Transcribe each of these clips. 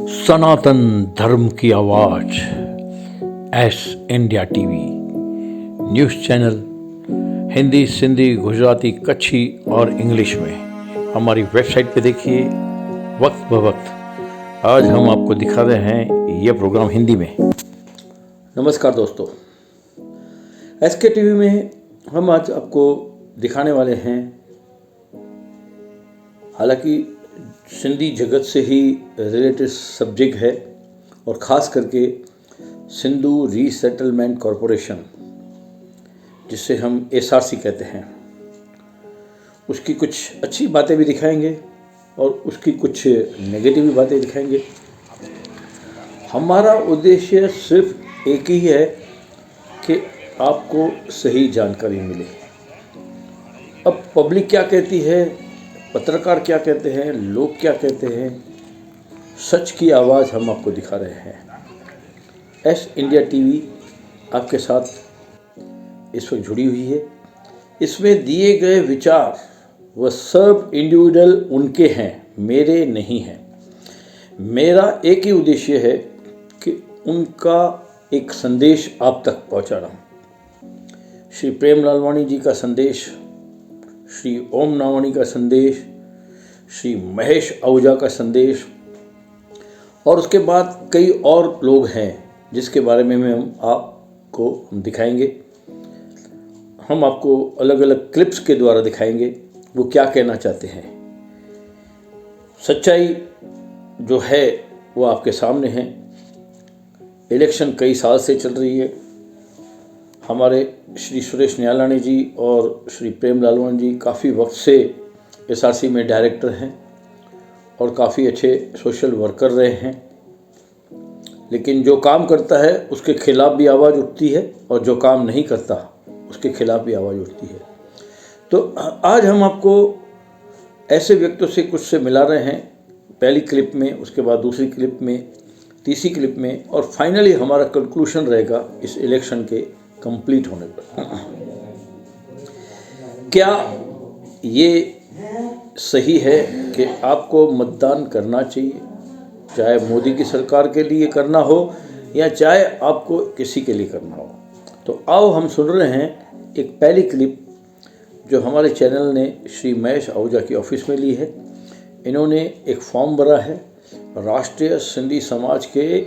सनातन धर्म की आवाज S India TV news channel Hindi, Sindhi, Gujarati, Kutchi और इंग्लिश में हमारी वेबसाइट पे देखिए वक्त ब वक्त। आज हम आपको दिखा रहे हैं ये प्रोग्राम हिंदी में। नमस्कार दोस्तों, एस के टीवी में हम आज आपको दिखाने वाले हैं, हालांकि सिंधी जगत से ही रिलेटेड सब्जेक्ट है और ख़ास करके सिंधु रीसेटलमेंट कॉरपोरेशन, जिसे हम SRC कहते हैं, उसकी कुछ अच्छी बातें भी दिखाएंगे और उसकी कुछ नेगेटिव बातें दिखाएंगे। हमारा उद्देश्य सिर्फ एक ही है कि आपको सही जानकारी मिले। अब पब्लिक क्या कहती है, पत्रकार क्या कहते हैं, लोग क्या कहते हैं, सच की आवाज़ हम आपको दिखा रहे हैं। एस इंडिया टीवी आपके साथ इस वक्त जुड़ी हुई है। इसमें दिए गए विचार वह सब इंडिविजुअल उनके हैं, मेरे नहीं हैं। मेरा एक ही उद्देश्य है कि उनका एक संदेश आप तक पहुंचा रहा हूँ। श्री प्रेम लालवानी जी का संदेश, श्री ओम नावानी का संदेश, श्री महेश आहूजा का संदेश, और उसके बाद कई और लोग हैं जिसके बारे में हम आपको दिखाएंगे। हम आपको अलग अलग क्लिप्स के द्वारा दिखाएंगे वो क्या कहना चाहते हैं। सच्चाई जो है वो आपके सामने है। इलेक्शन कई साल से चल रही है। हमारे श्री सुरेश न्यालानी जी और श्री प्रेम लालवानी जी काफ़ी वक्त से SRC में डायरेक्टर हैं और काफ़ी अच्छे सोशल वर्कर रहे हैं, लेकिन जो काम करता है उसके खिलाफ भी आवाज़ उठती है और जो काम नहीं करता उसके खिलाफ भी आवाज़ उठती है। तो आज हम आपको ऐसे व्यक्तियों से कुछ से मिला रहे हैं, पहली क्लिप में, उसके बाद दूसरी क्लिप में, तीसरी क्लिप में, और फाइनली हमारा कंक्लूशन रहेगा इस इलेक्शन के कंप्लीट होने पर। क्या ये सही है कि आपको मतदान करना चाहिए, चाहे मोदी की सरकार के लिए करना हो या चाहे आपको किसी के लिए करना हो? तो आओ हम सुन रहे हैं एक पहली क्लिप जो हमारे चैनल ने श्री महेश आहूजा की ऑफिस में ली है। इन्होंने एक फॉर्म भरा है। राष्ट्रीय सिंधी समाज के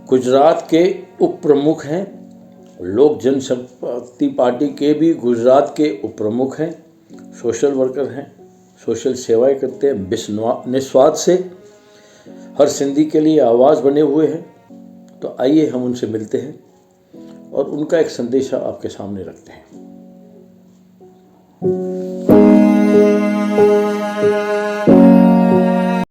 गुजरात के उप प्रमुख हैं, लोक जनशक्ति पार्टी के भी गुजरात के उप प्रमुख हैं, सोशल वर्कर हैं, सोशल सेवाएं करते हैं निस्वार्थ से, हर सिंधी के लिए आवाज़ बने हुए हैं। तो आइए हम उनसे मिलते हैं और उनका एक संदेशा आपके सामने रखते हैं।